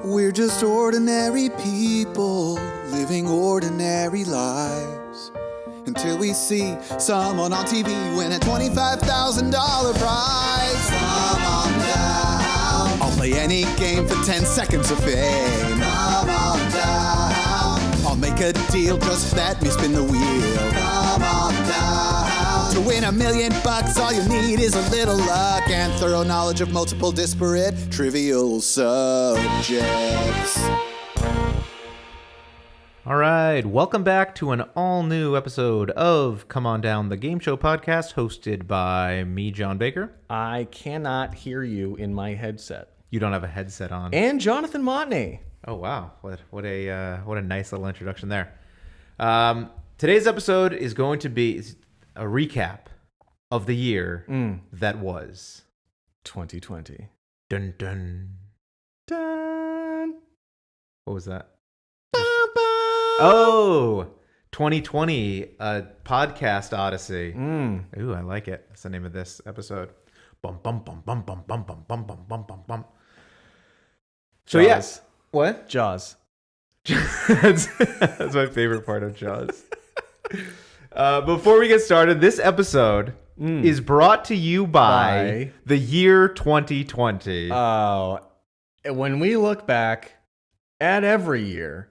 We're just ordinary people living ordinary lives until we see someone on TV win a $25,000 prize. Come on down. I'll play any game for 10 seconds of fame. Come on down. I'll make a deal, just let me spin the wheel. Come on down. To win $1 million, all you need is a little luck and thorough knowledge of multiple disparate trivial subjects. All right, welcome back to an all-new episode of Come On Down, the game show podcast hosted by me, John Baker. I cannot hear you in my headset. You don't have a headset on. And Jonathan Montney. Oh, wow. What a nice little introduction there. Today's episode is going to be a recap of the year that was 2020. Dun dun. Dun. What was that? Ba, ba. Oh, 2020, a podcast odyssey. Ooh, I like it. That's the name of this episode. Bum bum bum bum bum bum bum bum bum bum bum bum. So Jaws. yes, what? Jaws. that's my favorite part of Jaws. Before we get started, this episode is brought to you by the year 2020. When we look back at every year,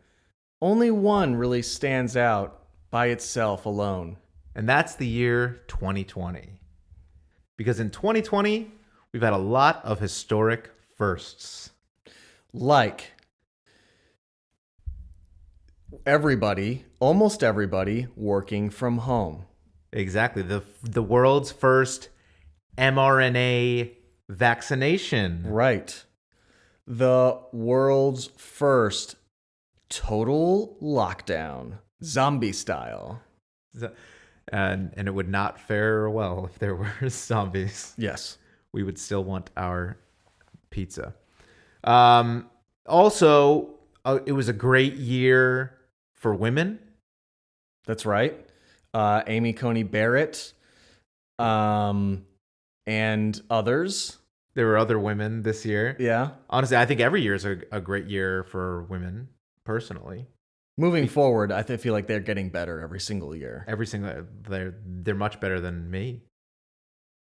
only one really stands out by itself alone. And that's the year 2020. Because in 2020, we've had a lot of historic firsts. Like almost everybody working from home. Exactly. The world's first mRNA vaccination. Right. The world's first total lockdown, zombie style. And it would not fare well if there were zombies. Yes. We would still want our pizza. Also, it was a great year for women. That's right. Amy Coney Barrett, and others. There were other women this year. Yeah. Honestly, I think every year is a great year for women, personally. Moving forward, I feel like they're getting better every single year. They're much better than me.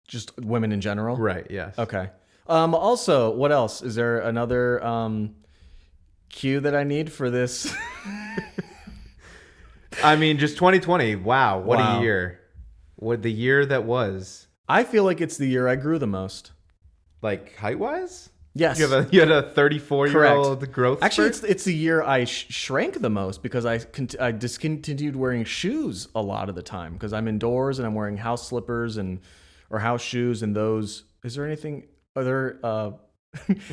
Just women in general? Right, yes. Okay. Also, what else? Is there another cue that I need for this? I mean, just 2020. Wow, what Wow. a year. What the year that was. I feel like it's the year I grew the most. Like height-wise? Yes. You had a 34-year-old growth Actually, spurt? it's the year I shrank the most because I discontinued wearing shoes a lot of the time because I'm indoors and I'm wearing house slippers or house shoes and those. Is there anything other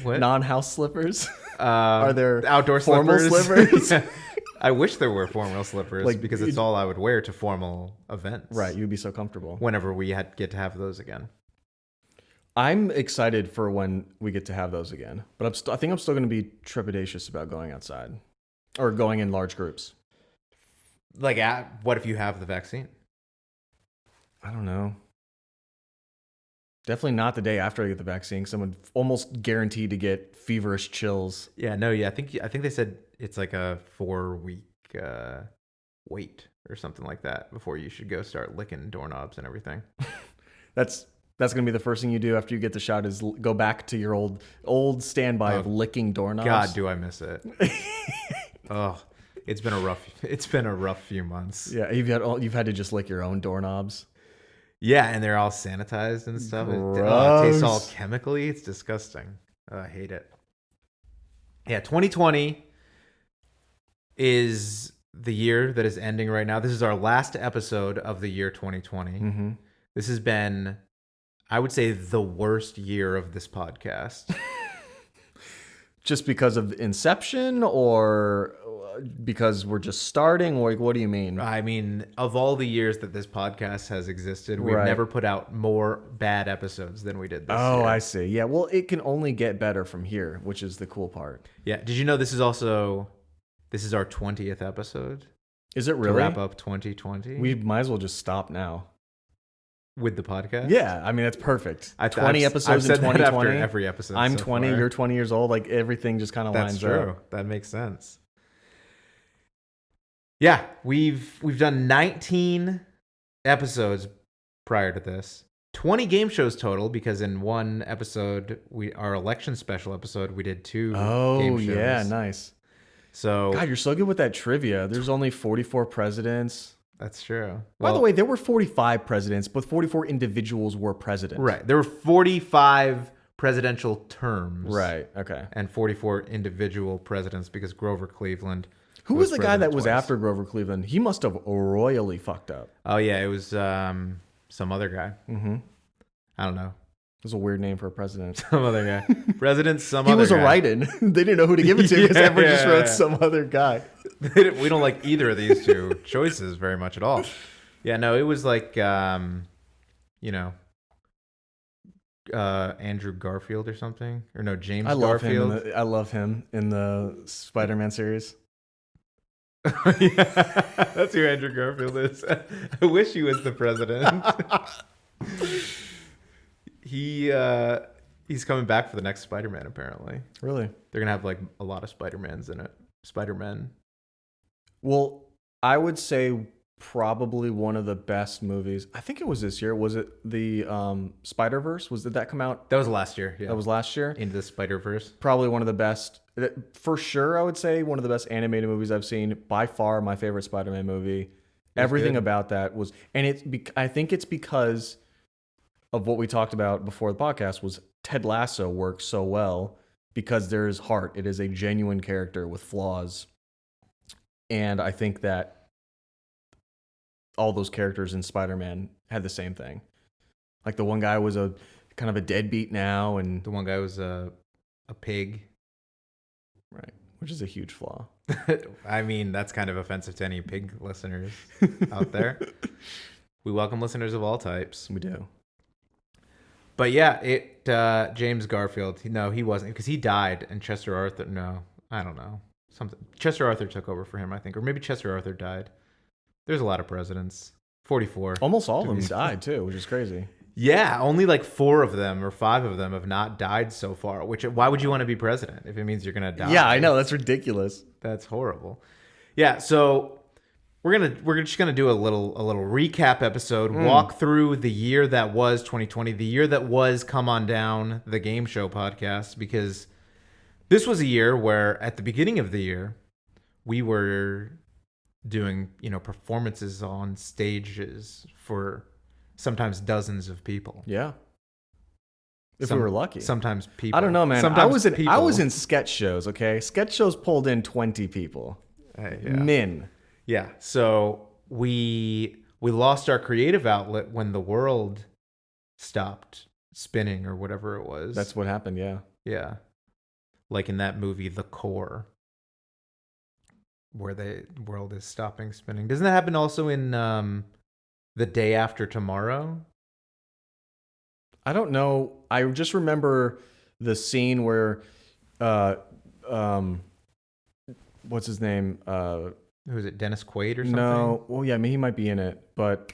What? non-house slippers? Are there outdoor formal slippers? Yeah. I wish there were formal slippers because it's all I would wear to formal events. Right, you'd be so comfortable. Whenever we get to have those again. I'm excited for when we get to have those again, but I think I'm still going to be trepidatious about going outside or going in large groups. Like, what if you have the vaccine? I don't know. Definitely not the day after I get the vaccine because I'm almost guaranteed to get feverish chills. Yeah, no, yeah. I think they said it's like a 4-week wait or something like that before you should go start licking doorknobs and everything. That's going to be the first thing you do after you get the shot is go back to your old standby of licking doorknobs. God, do I miss it. Oh, it's been a rough few months. Yeah, you've had to just lick your own doorknobs. Yeah, and they're all sanitized and stuff. Gross. It tastes all chemically. It's disgusting. I hate it. Yeah, 2020 is the year that is ending right now. This is our last episode of the year 2020. Mm-hmm. This has been, I would say, the worst year of this podcast. Just because of inception or because we're just starting? Or what do you mean? I mean, of all the years that this podcast has existed, we've Right. never put out more bad episodes than we did this year. Oh, I see. Yeah, well, it can only get better from here, which is the cool part. Yeah. Did you know this is our 20th episode? Is it To really? wrap up 2020. We might as well just stop now. with the podcast. Yeah, I mean that's perfect. I've 20 episodes I've said in that 2020. after every episode. I'm so 20. far. You're 20 years old. Like everything just kind of That's lines true. up. That makes sense. Yeah, we've done 19 episodes prior to this. 20 game shows total because in one episode, our election special episode, we did 2 game shows. Yeah, nice. So God, you're so good with that trivia. There's only 44 presidents. that's true. By the way, there were 45 presidents, but 44 individuals were president. Right. There were 45 presidential terms. Right. Okay. And 44 individual presidents because Grover Cleveland. Who was the guy that president was twice. after Grover Cleveland? He must have royally fucked up. Oh, yeah. It was some other guy. Mm-hmm. I don't know. It was a weird name for a president. Some other guy. President, some He other was a guy. write-in. They didn't know who to give it to because Yeah, everyone just yeah, wrote yeah. some other guy. We don't like either of these two choices very much at all. Yeah, no, it was like, Andrew Garfield or something. Or no, James I love Garfield. him. I love him in the Spider-Man series. Yeah, that's who Andrew Garfield is. I wish he was the president. He's coming back for the next Spider-Man, apparently. Really? They're going to have like a lot of Spider-Mans in it. Spider-Man. Well, I would say probably one of the best movies. I think it was this year. Was it the Spider-Verse? Did that come out? That was last year. Yeah. That was last year. Into the Spider-Verse. Probably one of the best, for sure. I would say one of the best animated movies I've seen. By far, my favorite Spider-Man movie. Everything good. about that was, and I think it's because of what we talked about before the podcast. Was Ted Lasso works so well because there is heart. It is a genuine character with flaws, and I think that all those characters in Spider-Man had the same thing. Like the one guy was a kind of a deadbeat now, and The one guy was a pig. right, which is a huge flaw. I mean, that's kind of offensive to any pig listeners out there. We welcome listeners of all types. We do. But yeah, James Garfield. No, he wasn't because he died, and Chester Arthur. No, I don't know. Chester Arthur took over for him, I think, or maybe Chester Arthur died. There's a lot of presidents. 44. Almost all of to them be- died too, which is crazy. Yeah, only like 4 of them or 5 of them have not died so far. Why would you want to be president if it means you're gonna die? Yeah, I know, that's ridiculous. That's horrible. Yeah, so we're just gonna do a little recap episode, walk through the year that was 2020, the year that was Come On Down, the game show podcast, because this was a year where at the beginning of the year we were doing performances on stages for sometimes dozens of people. Yeah. If we were lucky. Sometimes people. I don't know, man. Sometimes I was in sketch shows, okay? Sketch shows pulled in 20 people. Yeah. Min. Yeah. So we lost our creative outlet when the world stopped spinning or whatever it was. That's what happened, yeah. Yeah. Like in that movie, The Core, where the world is stopping spinning. Doesn't that happen also in The Day After Tomorrow? I don't know. I just remember the scene where what's his name? Who is it? Dennis Quaid or something? No. Well, yeah, I mean, he might be in it, but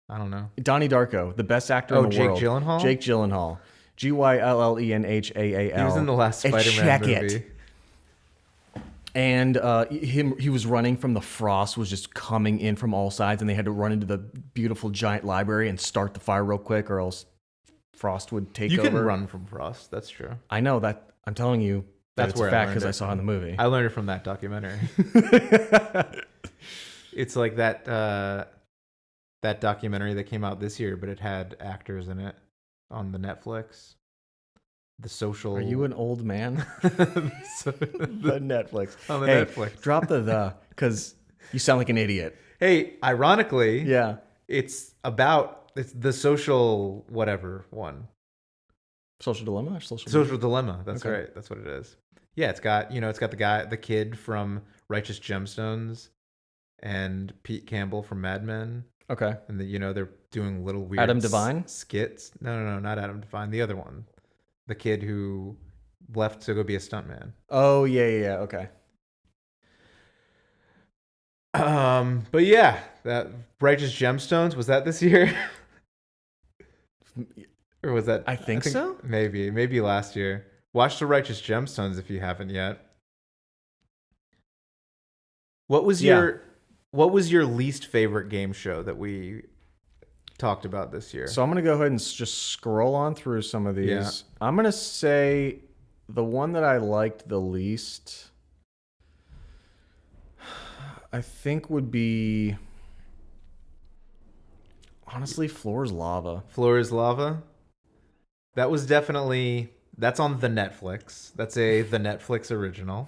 I don't know. Donnie Darko, the best actor in the Jake world. Gyllenhaal? Jake Gyllenhaal. GYLLENHAAL. He was in the last Spider-Man Check movie. it. And he was running from the frost was just coming in from all sides, and they had to run into the beautiful giant library and start the fire real quick, or else frost would take You over. can run from frost. That's true. I know that. I'm telling you, That's it's where a I fact learned because I it saw it in the movie. I learned it from that documentary. It's like that documentary that came out this year, but it had actors in it on the Netflix. The Social. Are you an old man? So- The Netflix. On the Hey, Netflix. drop the because you sound like an idiot. Hey, ironically, Yeah. it's the social whatever one. Social dilemma or Social Dilemma. That's Okay. right. That's what it is. Yeah, it's got the kid from Righteous Gemstones and Pete Campbell from Mad Men. Okay. And they're doing little weird Adam Devine? skits. No, not Adam Devine. The other one, the kid who left to go be a stuntman. Oh yeah. Okay. But yeah, that Righteous Gemstones, was that this year? Or was that? I think so. Maybe last year. Watch the Righteous Gemstones if you haven't yet. What was your least favorite game show that we talked about this year? So I'm gonna go ahead and just scroll on through some of these. Yeah. I'm gonna say the one that I liked the least, I think, would be honestly Floor is Lava. Floor is Lava. That's on the Netflix. That's the Netflix original.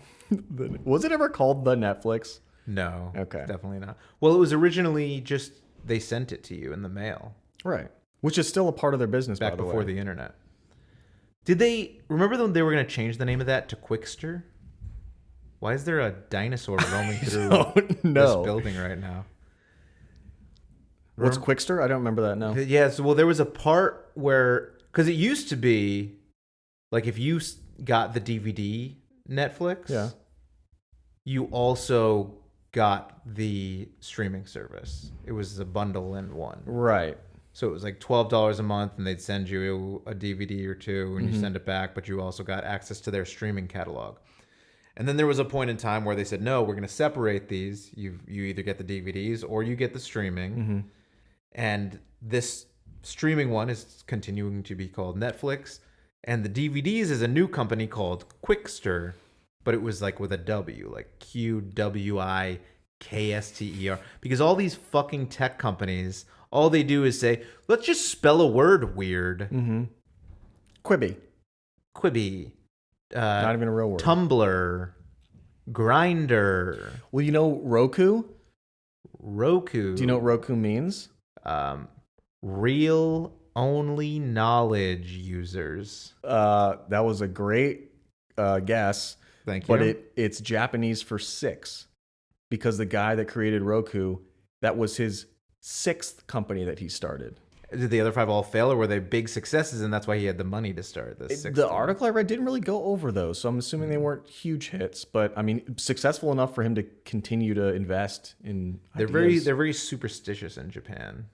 Was it ever called the Netflix? No. Okay. Definitely not. Well, it was originally just they sent it to you in the mail Right. Which is still a part of their business, back by the before way. the internet. Did they remember when they were going to change the name of that to Quickster? Why is there a dinosaur roaming through this building right now? What's Quickster? I don't remember that now. Yeah, so there was a part where, because it used to be like if you got the DVD Netflix, Yeah. you also got the streaming service. It was a bundle in one. Right. So it was like $12 a month, and they'd send you a DVD or two, and you send it back, but you also got access to their streaming catalog. And then there was a point in time where they said, no, we're going to separate these. You either get the DVDs or you get the streaming. And this streaming one is continuing to be called Netflix. And the DVDs is a new company called Quickster, but it was like with a W, like QWIKSTER. Because all these fucking tech companies, all they do is say, let's just spell a word weird. Quibi. Quibi. Not even a real word. Tumblr. Grinder. Well, you know Roku? Roku. Do you know what Roku means? Real only knowledge users. That was a great guess. Thank you. But it's Japanese for 6, because the guy that created Roku, that was his 6th company that he started. Did the other 5 all fail, or were they big successes, and that's why he had the money to start this? The article I read didn't really go over those, so I'm assuming they weren't huge hits. But I mean, successful enough for him to continue to invest in. They're ideas. very superstitious in Japan.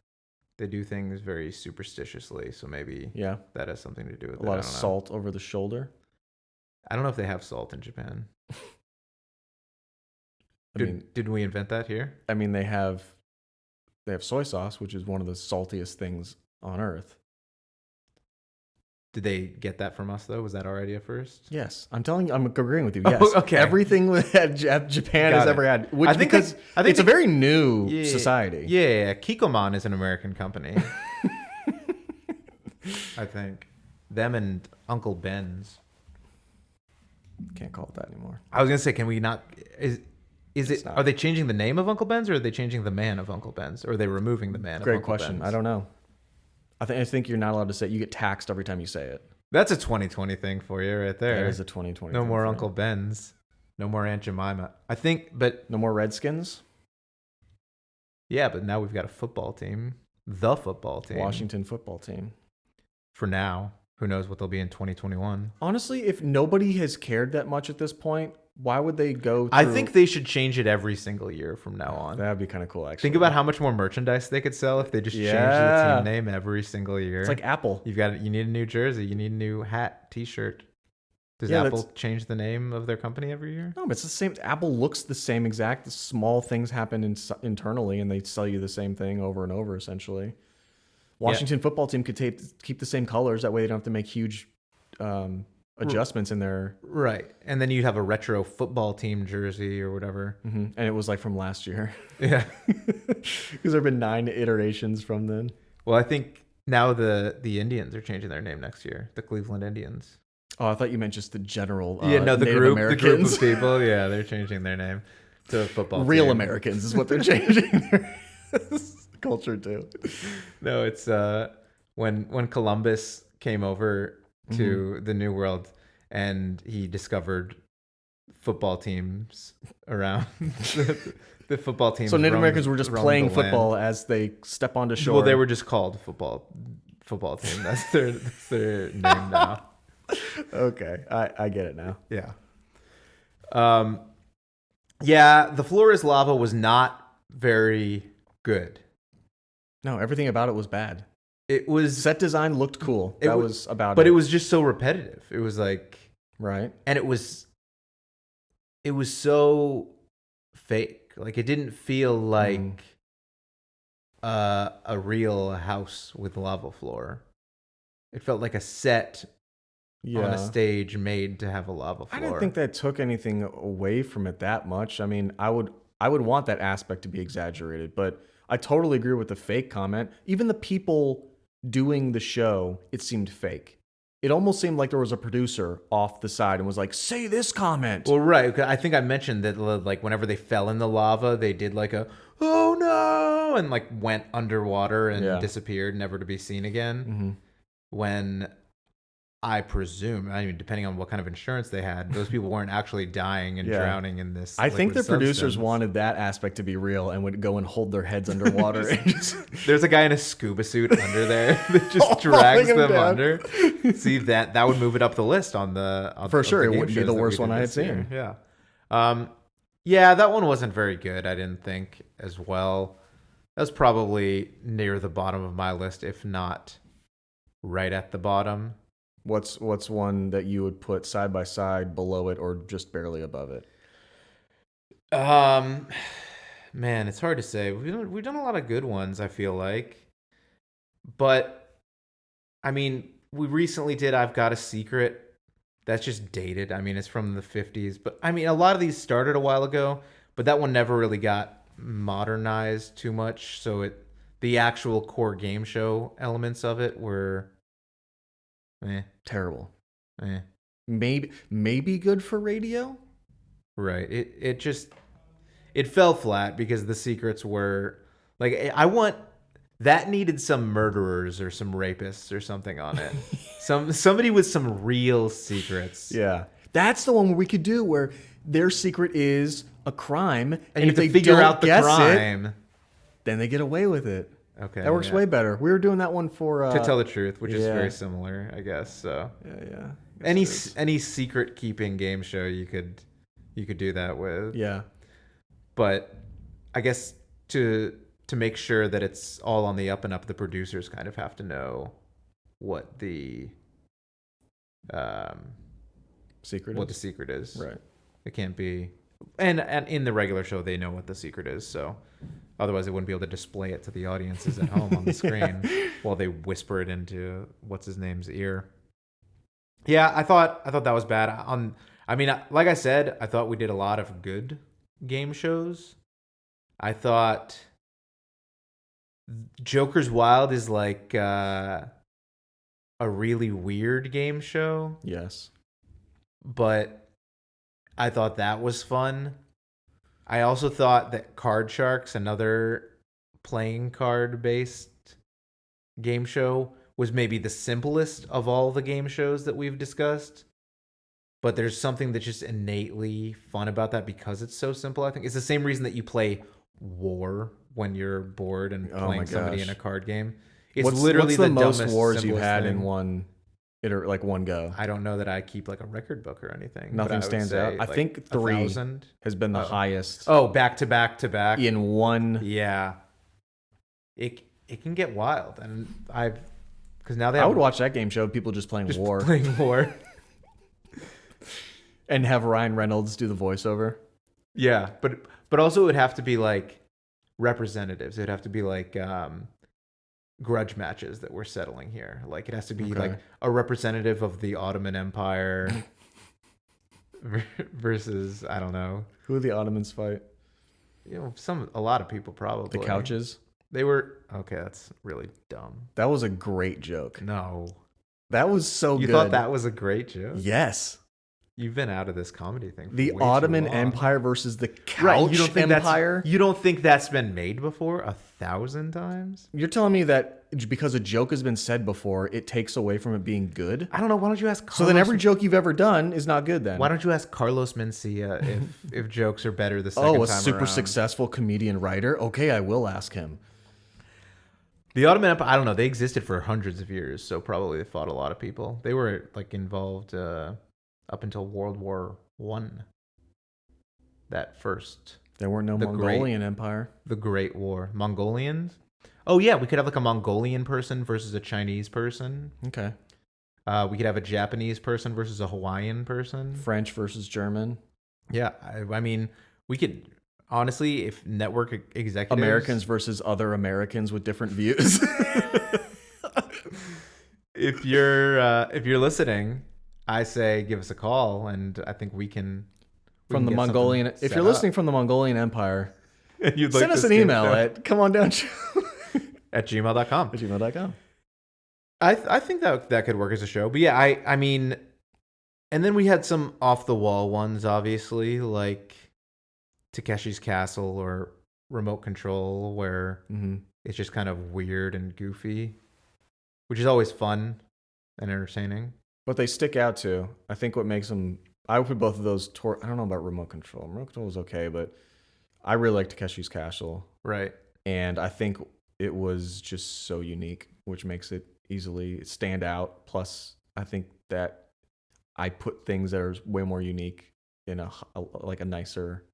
They do things very superstitiously, so maybe that has something to do with a lot of salt over the shoulder. I don't know if they have salt in Japan. Didn't we invent that here? I mean, they have soy sauce, which is one of the saltiest things on earth. Did they get that from us though? Was that our idea first? Yes, I'm agreeing with you. Yes, okay. Everything that Japan has ever had, which I think it's a very new society. Yeah, Kikkoman is an American company. I think them and Uncle Ben's. Can't call it that anymore. I was gonna say, can we not? Is it? Are they changing the name of Uncle Ben's, or are they changing the man of Uncle Ben's, or are they removing the man? Great of Uncle question. Ben's? I don't know. I think you're not allowed to say it. You get taxed every time you say it. That's a 2020 thing for you, right there. That is a 2020. No more Uncle Ben's. No more Aunt Jemima. I think, but no more Redskins. Yeah, but now we've got a football team, the football team, Washington football team. For now, who knows what they'll be in 2021? Honestly, if nobody has cared that much at this point, why would they go? I think they should change it every single year from now on. That'd be kind of cool, actually. Think about how much more merchandise they could sell if they just changed the team name every single year. It's like Apple. You need a new jersey, you need a new hat, T-shirt. Does Apple change the name of their company every year? No, but it's the same. Apple looks the same exact. The small things happen internally, and they sell you the same thing over and over, essentially. Washington football team could keep the same colors. That way they don't have to make huge adjustments in their... Right. And then you'd have a retro football team jersey or whatever. Mm-hmm. And it was like from last year. Yeah. Because there have been 9 iterations from then. Well, I think now the Indians are changing their name next year. The Cleveland Indians. Oh, I thought you meant just the general the Native group Americans. of people. Yeah, they're changing their name to football Real team. Americans is what they're changing their culture to. No, it's when Columbus came over to the New World and he discovered football teams around the football teams. So Native Americans were just playing football as they step onto shore. Well, they were just called football team. That's their name now. Okay, I get it now. Yeah. Yeah, the floor is lava was not very good. No, everything about it was bad. It was, Set design looked cool. It That wa- was about but it. it was just so repetitive. It was like, Right. and it was so fake. Like it didn't feel like a real house with lava floor. It felt like a set Yeah. on a stage made to have a lava floor. I didn't think that took anything away from it that much. I mean, I would want that aspect to be exaggerated, but I totally agree with the fake comment. Even the people doing the show, it seemed fake. It almost seemed like there was a producer off the side and was like, "Say this comment." Well, right. 'Cause I think I mentioned that like whenever they fell in the lava, they did like a "oh no" and like went underwater and Yeah. disappeared, never to be seen again. When I presume, I mean, depending on what kind of insurance they had, those people weren't actually dying and Yeah. drowning in this. I think the liquid producers substance. wanted that aspect to be real and would go and hold their heads underwater. and just, There's a guy in a scuba suit under there that just Falling drags him them down. under. See that would move it up the list on the For sure, it game wouldn't be shows the that we worst did one I had this year. seen. Yeah, yeah, that one wasn't very good. I didn't think as well. That was probably near the bottom of my list, if not right at the bottom. what's one that you would put side by side below it or just barely above it? Man, it's hard to say. We've done a lot of good ones, I feel like. But I mean, we recently did I've Got a Secret. That's just dated. I mean, it's from the 50s, but I mean, a lot of these started a while ago, but that one never really got modernized too much, so the actual core game show elements of it were Terrible. eh. Maybe good for radio. Right. It fell flat because the secrets were like that needed some murderers or some rapists or something on it. Somebody with some real secrets. Yeah, that's the one where we could do where their secret is a crime, And you if have they to figure don't out the guess it, crime. then they get away with it. Okay. That works yeah. way better. We were doing that one for To tell the truth, which is yeah. very similar, I guess. So yeah. any secret keeping game show you could do that with. Yeah. But I guess to make sure that it's all on the up and up, the producers kind of have to know what the Secret. what the secret is. Right. It can't be, and in the regular show they know what the secret is, so otherwise they wouldn't be able to display it to the audiences at home on the screen while they whisper it into what's his name's ear. Yeah, I thought that was bad. I mean, like I said, I thought we did a lot of good game shows. I thought Joker's Wild is like a really weird game show, Yes. but I thought that was fun. I also thought that Card Sharks, another playing card based game show, was maybe the simplest of all the game shows that we've discussed. But there's something that's just innately fun about that because it's so simple, I think. It's the same reason that you play War when you're bored and Oh playing my somebody gosh. in a card game. It's What's literally the most dumbest, wars you've simplest had thing. in one go? I don't know that I keep like a record book or anything. but Nothing I would stands say, out. I like, think 3 1,000. has been the highest Oh, back to back to back. in one. Yeah. It can get wild, and because now they I have would watch that game show. People just playing just war playing War. and have Ryan Reynolds do the voiceover. Yeah, but also it would have to be like representatives. It would have to be like grudge matches that we're settling here. Like it has to be Okay. like a representative of the Ottoman Empire versus I don't know. Who do the Ottomans fight? A lot of people probably. The couches. They were okay. That's really dumb. That was a great joke. No, That was so you good. thought that was a great joke. Yes. You've been out of this comedy thing. For The way too Ottoman long. Empire versus the Couch Right, you don't think Empire. You don't think that's been made before 1,000 times? You're telling me that because a joke has been said before, it takes away from it being good? I don't know. Why don't you ask? So then every joke you've ever done is not good then. Why don't you ask Carlos Mencia if jokes are better the second time Oh, around? a super successful comedian writer? Okay, I will ask him. The Ottoman Empire. I don't know. They existed for hundreds of years, so probably they fought a lot of people. They were like involved up until World War I. that first, There weren't no The Mongolian Empire. the Great War. Mongolians? Oh yeah, we could have like a Mongolian person versus a Chinese person. Okay. We could have a Japanese person versus a Hawaiian person. French versus German. Yeah, I mean, we could honestly, if network executives, Americans versus other Americans with different views. if you're listening, I say give us a call, and I think we can From the get something Mongolian. If set you're up. listening from the Mongolian Empire, And you'd like send us to an skip email show at at gmail.com. gmail.com. I think that could work as a show. But yeah, I mean, and then we had some off the wall ones, obviously, like Takeshi's Castle or Remote Control, where it's just kind of weird and goofy, which is always fun and entertaining. But they stick out too. I think what makes them. I would put both of those. I don't know about Remote Control. Remote Control was okay, but I really like Takeshi's Castle, Right. and I think it was just so unique, which makes it easily stand out. Plus, I think that I put things that are way more unique in a nicer,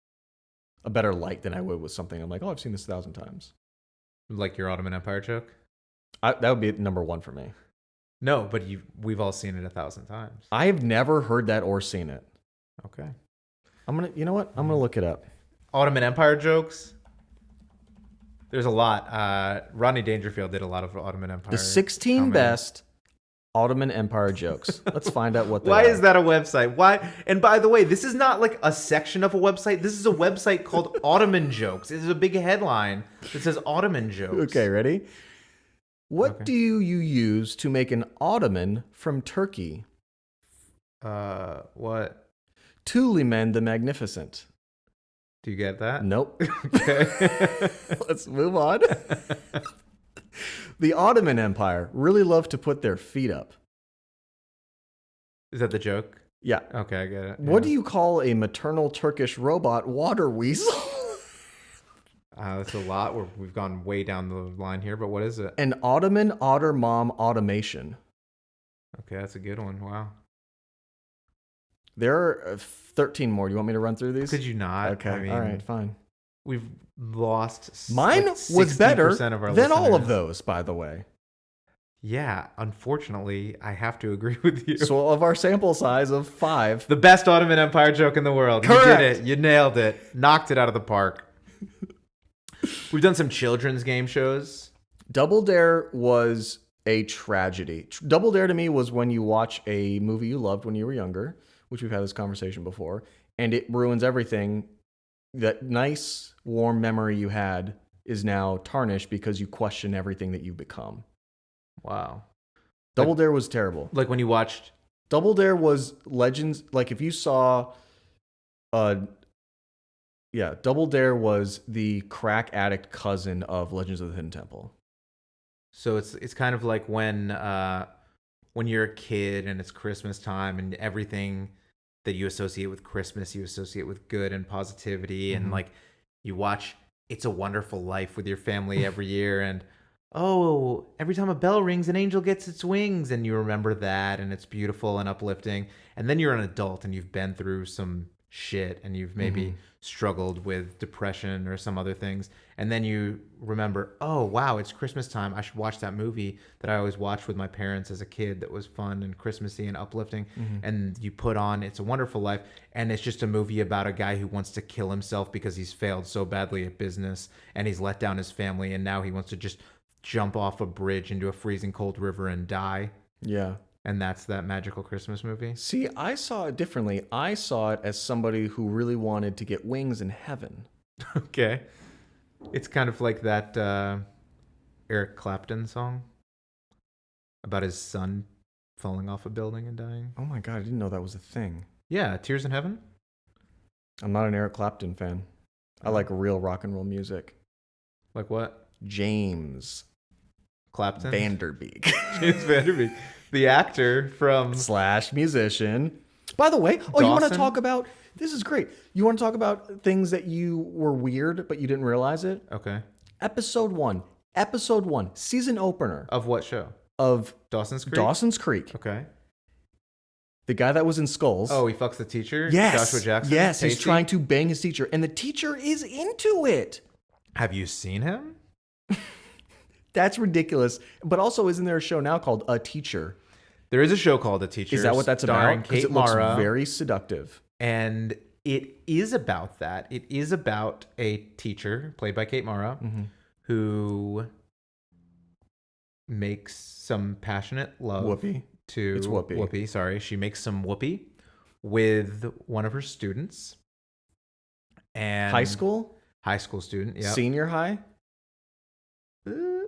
a better light than I would with something I'm like, oh, I've seen this 1,000 times. Like your Ottoman Empire joke? That would be number one for me. No, but we've all seen it 1,000 times. I've never heard that or seen it. Okay. You know what? I'm gonna look it up. Ottoman Empire jokes. There's a lot. Rodney Dangerfield did a lot of Ottoman Empire. The 16 comedy. best Ottoman Empire jokes. Let's find out what they Why are. is that a website? Why? And by the way, this is not like a section of a website. This is a website called Ottoman Jokes. It is a big headline that says Ottoman Jokes. Okay, ready? What Okay. do you use to make an Ottoman from Turkey? What? Tuliman the Magnificent. Do you get that? Nope. Okay. Let's move on. The Ottoman Empire really loved to put their feet up. Is that the joke? Yeah. Okay, I get it. What do you call a maternal Turkish robot water weasel? That's a lot. We've gone way down the line here, but what is it? An Ottoman otter mom automation. Okay, that's a good one. Wow. There are 13 more. Do you want me to run through these? Could you not? Okay. I mean, all right. Fine. We've lost. Mine like was better 60% of our than all of listeners. those, by the way. Yeah, unfortunately, I have to agree with you. So of our sample size of 5, The best Ottoman Empire joke in the world. Correct. You did it. You nailed it. Knocked it out of the park. We've done some children's game shows. Double Dare was a tragedy. Double Dare to me was when you watch a movie you loved when you were younger, which we've had this conversation before, and it ruins everything. That nice, warm memory you had is now tarnished because you question everything that you've become. Wow. Double Dare was terrible. Like when you watched. Double Dare was Legends. Like if you saw, Double Dare was the crack addict cousin of Legends of the Hidden Temple. So it's kind of like when you're a kid and it's Christmas time and everything that you associate with Christmas, you associate with good and positivity, and like you watch It's a Wonderful Life with your family every year, and oh, every time a bell rings, an angel gets its wings, and you remember that, and it's beautiful and uplifting. And then you're an adult and you've been through some shit and you've maybe struggled with depression or some other things, and then you remember, oh wow, it's Christmas time, I should watch that movie that I always watched with my parents as a kid that was fun and Christmassy and uplifting. And you put on It's a Wonderful Life, and it's just a movie about a guy who wants to kill himself because he's failed so badly at business and he's let down his family, and now he wants to just jump off a bridge into a freezing cold river and die. Yeah. And that's that magical Christmas movie. See, I saw it differently. I saw it as somebody who really wanted to get wings in heaven. Okay. It's kind of like that Eric Clapton song about his son falling off a building and dying. Oh my God, I didn't know that was a thing. Yeah, Tears in Heaven. I'm not an Eric Clapton fan. I like real rock and roll music. Like what? James Clapton? Vanderbeek. James Vanderbeek. The actor from... / musician. By the way, you want to Dawson? talk about... This is great. You want to talk about things that you were weird, but you didn't realize it? Okay. Episode 1, season opener Of what show? of Dawson's Creek? Dawson's Creek. Okay. The guy that was in Skulls. Oh, he fucks the teacher? yes. Joshua Jackson? Yes, he's Tasty? trying to bang his teacher, and the teacher is into it. Have you seen him? That's ridiculous. But also, isn't there a show now called A Teacher? There is a show called A Teacher. Is that what that's starring about? Because Kate it looks Mara. very seductive. And it is about that. It is about a teacher, played by Kate Mara, who makes some passionate love Whoopi. to It's Whoopi. Whoopi. Sorry, she makes some Whoopi with one of her students. And High school? high school student. Yeah, Senior high?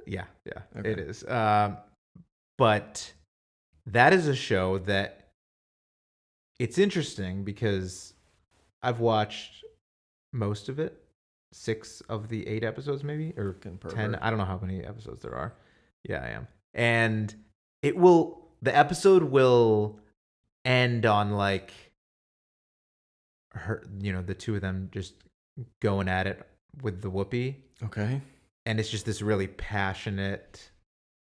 yeah, Okay. it is. But that is a show that it's interesting because I've watched most of it, 6 of the 8 episodes, maybe, or Fucking 10. pervert. I don't know how many episodes there are. Yeah, I am. And the episode will end on like her, the two of them just going at it with the Whoopi. Okay. And it's just this really passionate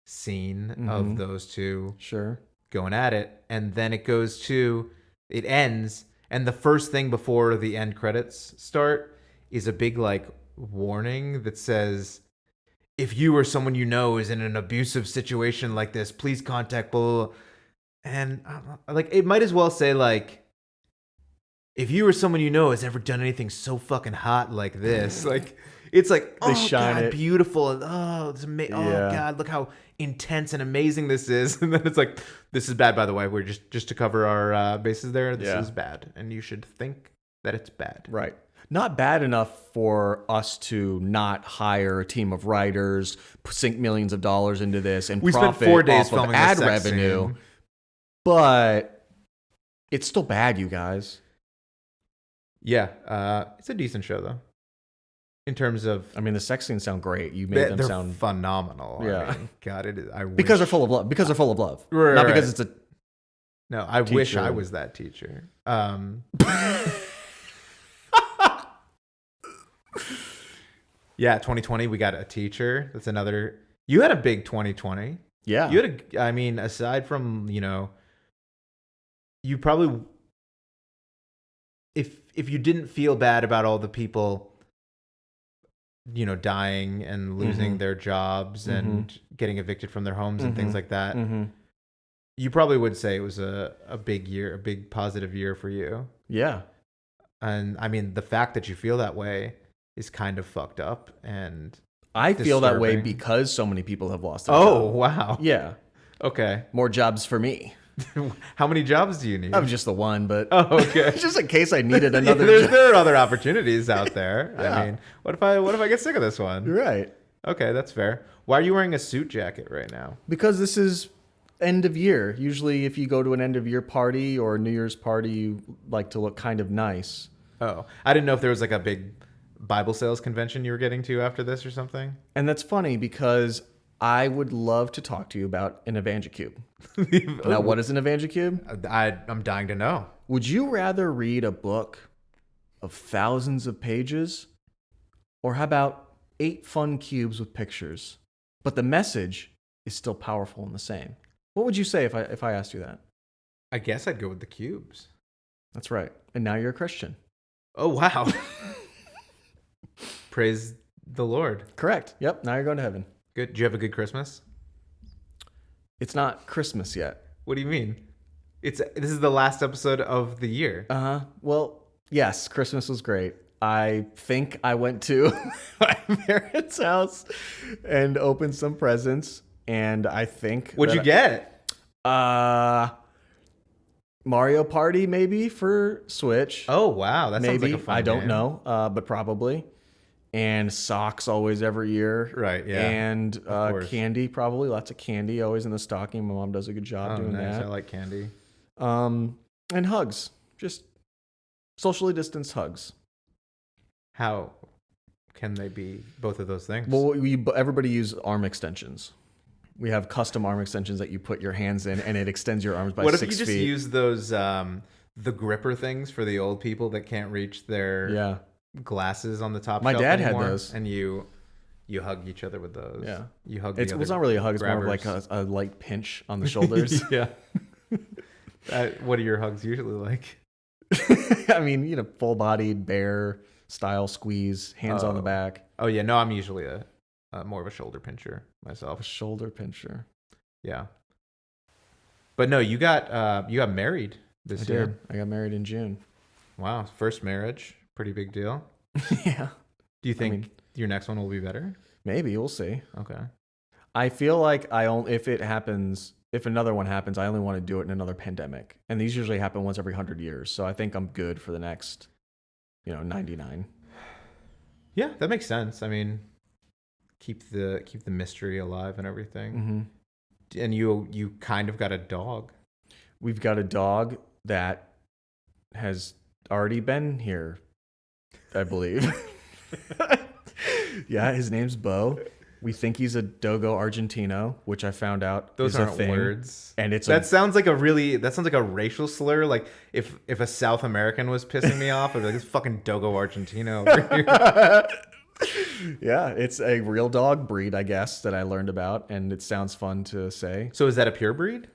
scene of those two Sure. going at it. And then it ends. And the first thing before the end credits start is a big like warning that says, if you or someone you know is in an abusive situation like this, please contact blah, blah, blah. And like, it might as well say like, if you or someone you know has ever done anything so fucking hot like this, like, it's like, They oh shine God, it. beautiful. And, oh, it's amazing. Oh Yeah. God, look how intense and amazing this is. And then it's like, this is bad, by the way. We're just to cover our bases there. This Yeah. is bad. And you should think that it's bad. Right. Not bad enough for us to not hire a team of writers, sink millions of dollars into this, and We spent profit 4 days off of filming the ad sex revenue. scene. But it's still bad, you guys. Yeah. It's a decent show, though. In terms of... I mean, the sex scenes sound great. You made they're them sound phenomenal. Yeah. I mean, God, it is. because they're full of love. Because they're full of love, Right, not right. because it's a. No, I wish teacher. I was that teacher. Yeah, 2020, we got a teacher. That's another. You had a big 2020. Yeah. You had I mean, aside from, you probably, if you didn't feel bad about all the people, dying and losing their jobs and getting evicted from their homes and things like that, you probably would say it was a big year, a big positive year for you. Yeah. And I mean, the fact that you feel that way is kind of fucked up. And I feel that way disturbing. because so many people have lost their oh, job. wow. Yeah. Okay. More jobs for me. How many jobs do you need? I'm just the one, but Oh, okay. just in case I needed Yeah, another job. there are other opportunities out there. Yeah. I mean, what if I get sick of this one? Right. Okay, that's fair. Why are you wearing a suit jacket right now? Because this is end of year. Usually if you go to an end of year party or a New Year's party, you like to look kind of nice. Oh, I didn't know if there was like a big Bible sales convention you were getting to after this or something. And that's funny because I would love to talk to you about an EvangeCube. Now, what is an EvangeCube? I'm dying to know. Would you rather read a book of thousands of pages, or how about 8 fun cubes with pictures, but the message is still powerful and the same? What would you say if I asked you that? I guess I'd go with the cubes. That's right. And now you're a Christian. Oh, wow. Praise the Lord. Correct. Yep. Now you're going to heaven. Good. Did you have a good Christmas? It's not Christmas yet. What do you mean? This is the last episode of the year. Uh-huh. Well, yes, Christmas was great. I think I went to my parents' house and opened some presents, and I think What'd you get? Mario Party maybe for Switch. Oh, wow. That sounds maybe. like a fun I don't game. know, but probably. And socks always every year. Right, yeah. And course. candy, probably. Lots of candy always in the stocking. My mom does a good job Oh, doing nice. that. I like candy. And hugs. Just socially distanced hugs. How can they be both of those things? Well, everybody use arm extensions. We have custom arm extensions that you put your hands in, and it extends your arms by what if 6 you just feet. use those the gripper things for the old people that can't reach their Yeah. glasses on the top My shelf dad had anymore, those. and you hug each other with those. Yeah. You hug It the was other not really a hug. It's more of like grabbers. a light pinch on the shoulders. Yeah. What are your hugs usually like? I mean, full-bodied bear style squeeze, hands on the back, Oh yeah, no, I'm usually a more of a shoulder pincher a myself. shoulder pincher. Yeah, but no, you got married this I year. did. I got married in June. Wow, first marriage, pretty big deal. Yeah. Do you think your next one will be better? Maybe we'll see. Okay. I feel like if another one happens, I only want to do it in another pandemic. And these usually happen once every 100 years. So I think I'm good for the next, 99. Yeah, that makes sense. I mean, keep the mystery alive and everything. Mm-hmm. And you kind of got a dog. We've got a dog that has already been here, I believe. Yeah, his name's Bo. We think he's a Dogo Argentino, which I found out Those is aren't a thing. words. And it's that sounds like a racial slur. Like if a South American was pissing me off, I'd be like, this fucking Dogo Argentino over here. Yeah, it's a real dog breed, I guess, that I learned about, and it sounds fun to say. So is that a pure breed?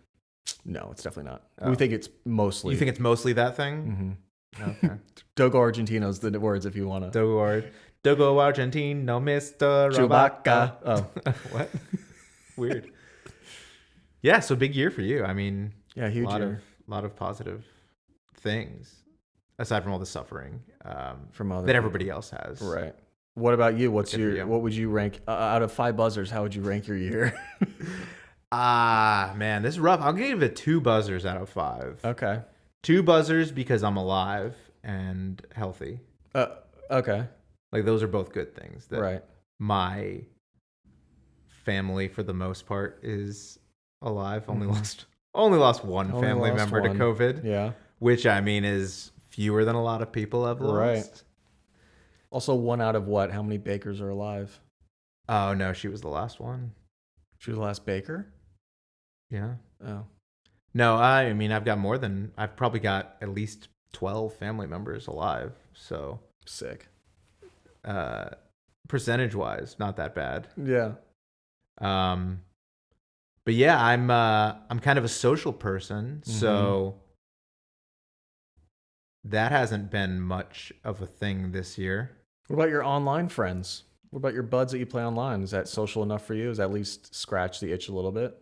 No, it's definitely not. Oh. We think it's mostly. You think it's mostly that thing? Mm-hmm. Okay. Dogo Argentino's the words if you want to. Dogo Argentino, Mr. Chewbacca. Oh. What? Weird. Yeah, so big year for you. I mean, Yeah, huge year. lot of positive things, aside from all the suffering From other that everybody else has. Right. What about you? Good for you. What would you rank out of 5 buzzers? How would you rank your year? Man, this is rough. I'll give it 2 buzzers out of 5. Okay. 2 buzzers because I'm alive and healthy. Okay. Like those are both good things. That Right. My family, for the most part, is alive. Only lost one Only family lost member one. to COVID. Yeah. Which I mean is fewer than a lot of people have lost. Right. Also, 1 out of what? How many bakers are alive? Oh no, she was the last one. She was the last baker? Yeah. Oh. No, I mean I've probably got at least 12 family members alive. So Sick. percentage wise, not that bad. Yeah. But yeah, I'm kind of a social person, so that hasn't been much of a thing this year. What about your online friends? What about your buds that you play online? Is that social enough for you? Is that at least scratch the itch a little bit?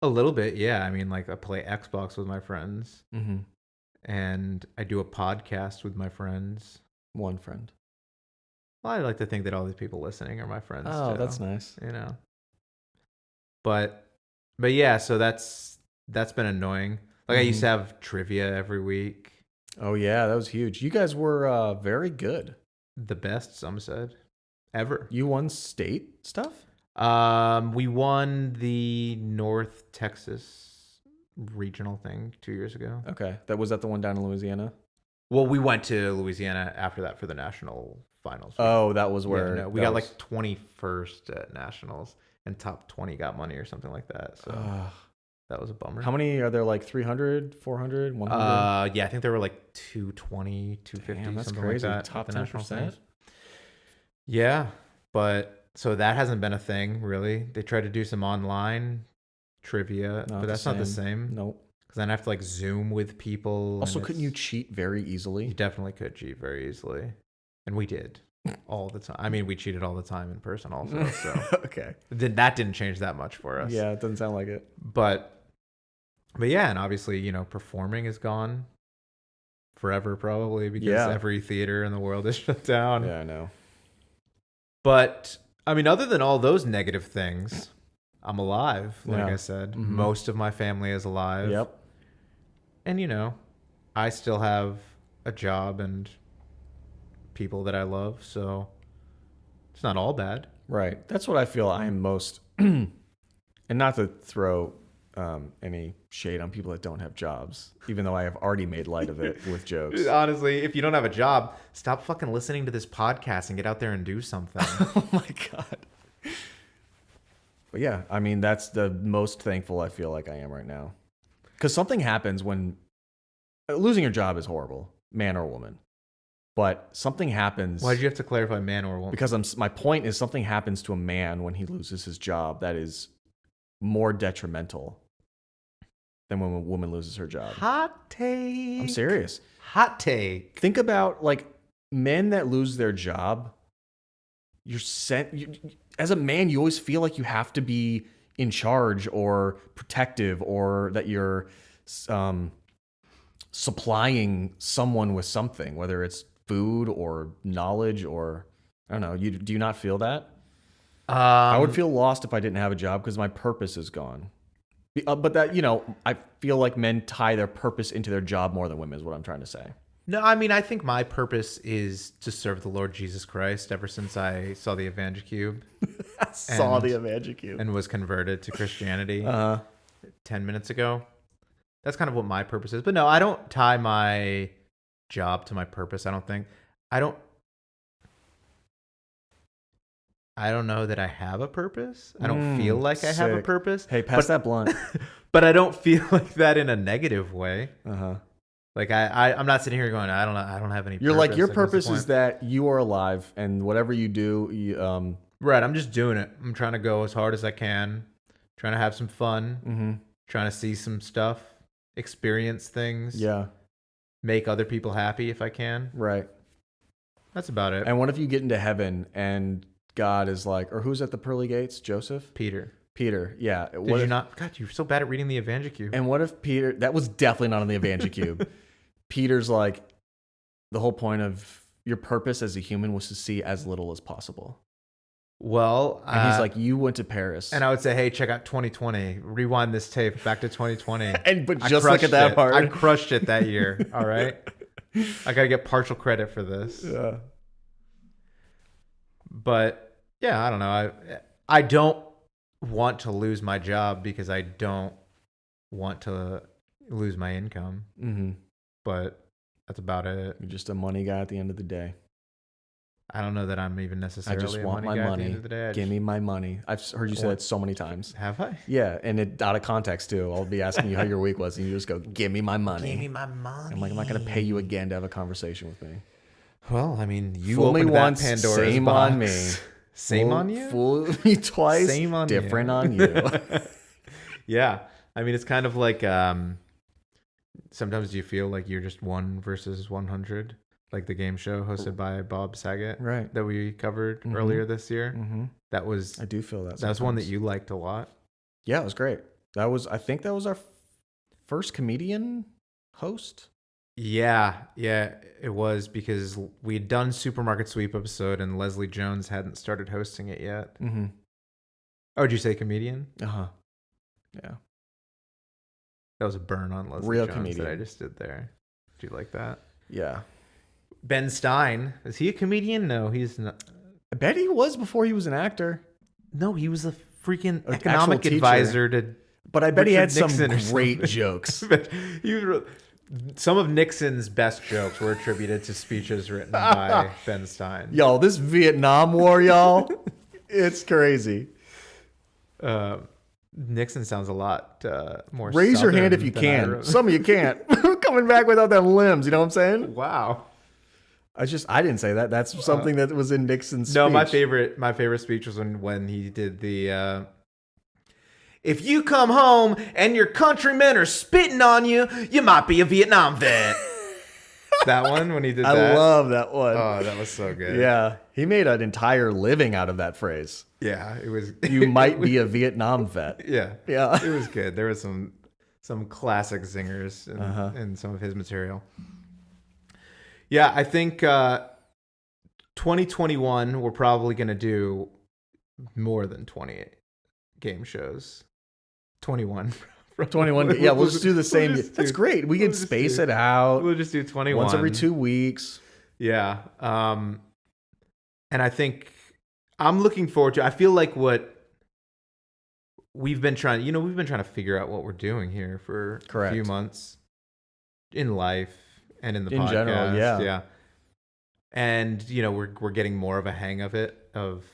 A little bit, yeah. I mean, like I play Xbox with my friends, Mm-hmm. and I do a podcast with my friends. One friend. Well, I like to think that all these people listening are my friends. Oh, too, that's nice. you know. But yeah, so that's been annoying. Like I used to have trivia every week. Oh, yeah, that was huge. You guys were very good. The best, some said, ever. You won state stuff? We won the North Texas regional thing 2 years ago. Okay. Was that the one down in Louisiana? Well, we went to Louisiana after that for the national finals. Oh, that was where... Yeah, no, we got like 21st at nationals, and top 20 got money or something like that. So that was a bummer. How many are there? Like 300, 400, 100? Yeah, I think there were like 220, 250. Damn, that's something crazy. Like that, Top at the national 10%? things. Yeah, but so that hasn't been a thing really. They tried to do some online trivia, but that's not the same. Nope. Because then I have to like Zoom with people. Also, and couldn't you cheat very easily? You definitely could cheat very easily, and we did all the time. I mean, we cheated all the time in person also. So Okay. that didn't change that much for us. Yeah, it doesn't sound like it. But yeah, and obviously, performing is gone forever probably because every theater in the world is shut down. Yeah, I know. But I mean, other than all those negative things, I'm alive. Like Yeah. I said, most of my family is alive. Yep. And I still have a job and people that I love, so it's not all bad. Right. That's what I feel I am most, and not to throw any shade on people that don't have jobs, even though I have already made light of it with jokes. Honestly, if you don't have a job, stop fucking listening to this podcast and get out there and do something. Oh my God. But yeah, I mean, that's the most thankful I feel like I am right now. Because something happens when losing your job is horrible, man or woman. But something happens. Why did you have to clarify man or woman? Because my point is something happens to a man when he loses his job that is more detrimental than when a woman loses her job. Hot take. I'm serious. Hot take. Think about like men that lose their job. As a man, you always feel like you have to be in charge or protective, or that you're supplying someone with something, whether it's food or knowledge or I don't know. Do you not feel that? I would feel lost if I didn't have a job because my purpose is gone. But that, I feel like men tie their purpose into their job more than women is what I'm trying to say. No, I mean, I think my purpose is to serve the Lord Jesus Christ ever since I saw the Evangicube. I saw the Evangicube. And was converted to Christianity 10 minutes ago. That's kind of what my purpose is. But no, I don't tie my job to my purpose, I don't think. I don't know that I have a purpose. I don't feel like I have a sick. purpose. Hey, pass that blunt. But I don't feel like that in a negative way. Uh-huh. Like I'm not sitting here going, I don't have any. You're purpose. like, your Like, what's the purpose is point? that you are alive, and whatever you do, Right. I'm just doing it. I'm trying to go as hard as I can, trying to have some fun, trying to see some stuff, experience things, yeah, make other people happy if I can. right. That's about it. And what if you get into heaven and God is like, or who's at the pearly gates? Joseph? Peter. Peter, yeah. Did you not? God, you're so bad at reading the Evangicube. And what if Peter, that was definitely not on the Evangicube. Peter's like, the whole point of your purpose as a human was to see as little as possible. Well, And he's like, you went to Paris. and I would say, hey, check out 2020. Rewind this tape back to 2020. but I just look crushed at that it. part. I crushed it that year. All right. I got to get partial credit for this. Yeah. But yeah, I don't know. I don't want to lose my job because I don't want to lose my income. Mm-hmm. But that's about it. You're just a money guy at the end of the day. I don't know that I'm even I necessarily just a want money my guy money. at the end of the day. Give me my money. I've heard you say that so many times. Have I? Yeah, and it out of context too. I'll be asking you how your week was, and you just go, "Give me my money." Give me my money. I'm like, I'm not going to pay you again to have a conversation with me. Well, I mean, you Fool me opened that once, Pandora's same box. on me. Same on you? Fool me twice, Same on different you. on you. Yeah. I mean, it's kind of like sometimes you feel like you're just 1 versus 100, like the game show hosted by Bob Saget, Right. that we covered Mhm. earlier this year. Mm-hmm. That was I do feel that. That's one that sometimes. you liked a lot. Yeah, it was great. I think that was our first comedian host. Yeah, it was because we'd done Supermarket Sweep episode and Leslie Jones hadn't started hosting it yet. Mm-hmm. Oh, did you say comedian? Uh-huh. Yeah. That was a burn on Leslie Real Jones comedian. that I just did there. Did you like that? Yeah. Ben Stein, is he a comedian? No, he's not. I bet he was before he was an actor. No, he was a freaking An economic actual teacher. advisor to. But I bet he had Richard some Nixon or great something. jokes. He was some of Nixon's best jokes were attributed to speeches written by Ben Stein. Yo, this Vietnam War, y'all, it's crazy. Nixon sounds a lot more. Raise your hand if Southern you than I can. re- Some of you can't. Coming back without them limbs, you know what I'm saying? Wow. I didn't say that. That's something that was in Nixon's No, speech. my favorite speech was when he did the. If you come home and your countrymen are spitting on you, you might be a Vietnam vet. That one when he did that. I love that one. Oh, that was so good. Yeah, he made an entire living out of that phrase. Yeah, it was. You might be a Vietnam vet. Yeah, Yeah. it was good. There was some classic zingers in some of his material. Yeah, I think 2021 we're probably gonna do more than 20 game shows. 21. 21. Yeah, we'll just do the same. just That's do- great. We we'll can just space do- it out We'll just do 21 once every 2 weeks. Yeah. And I think I'm looking forward to. I feel like what we've been trying to figure out what we're doing here for a Correct. few months in life and in the In podcast. general, yeah. Yeah. And we're getting more of a hang of it, of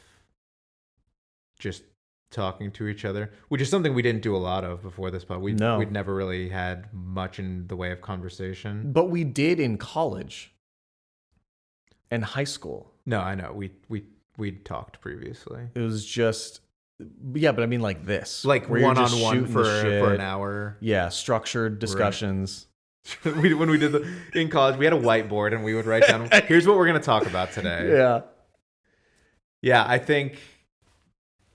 just talking to each other, which is something we didn't do a lot of before this pod. We'd never really had much in the way of conversation. But we did in college and high school. No, I know. We talked previously. It was just Yeah, but I mean like this. Like where you're just one-on-one shooting the for shit. an hour. Yeah, structured discussions. When we did in college, we had a whiteboard and we would write down, here's what we're going to talk about today. Yeah. Yeah, I think,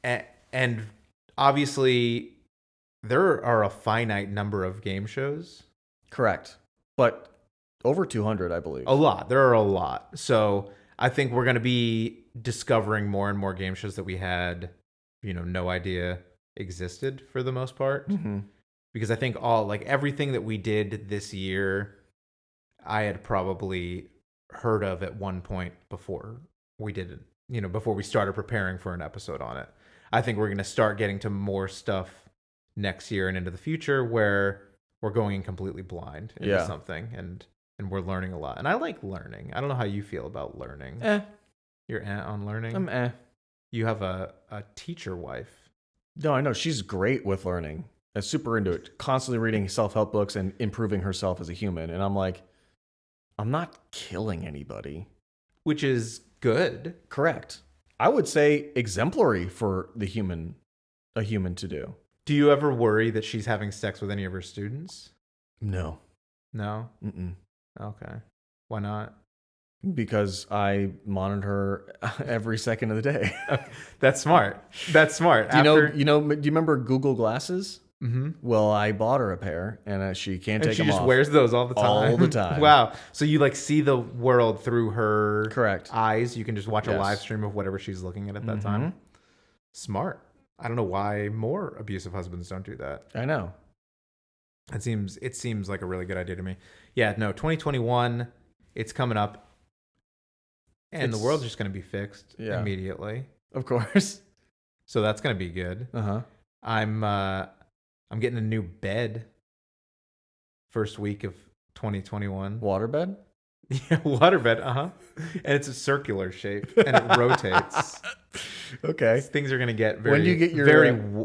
and obviously there are a finite number of game shows. Correct. But over 200, I believe. A lot. There are a lot. So I think we're going to be discovering more and more game shows that we had, no idea existed for the most part. Mm-hmm. Because I think everything that we did this year, I had probably heard of at one point before we did it, before we started preparing for an episode on it. I think we're going to start getting to more stuff next year and into the future where we're going in completely blind into something and we're learning a lot. And I like learning. I don't know how you feel about learning. You're on learning? I'm You have a teacher wife. No, I know. She's great with learning. I'm super into it. Constantly reading self-help books and improving herself as a human. And I'm like, I'm not killing anybody. Which is good. Correct. I would say exemplary for a human to do. Do you ever worry that she's having sex with any of her students? No. No? Mm-mm. Okay. Why not? Because I monitor her every second of the day. That's smart. That's smart. Do you remember Google Glasses? Mm-hmm. Well, I bought her a pair, and she can't take them off. She just wears those all the time. All the time. Wow. So you see the world through her Correct. eyes. You can just watch a live stream of whatever she's looking at that time. Smart. I don't know why more abusive husbands don't do that. I know. It seems like a really good idea to me. Yeah, no, 2021, it's coming up. And the world's just going to be fixed immediately. Of course. So that's going to be good. Uh-huh. I'm getting a new bed first week of 2021. Waterbed? Yeah, waterbed, And it's a circular shape and it rotates. Okay. Things are going to get when do you get your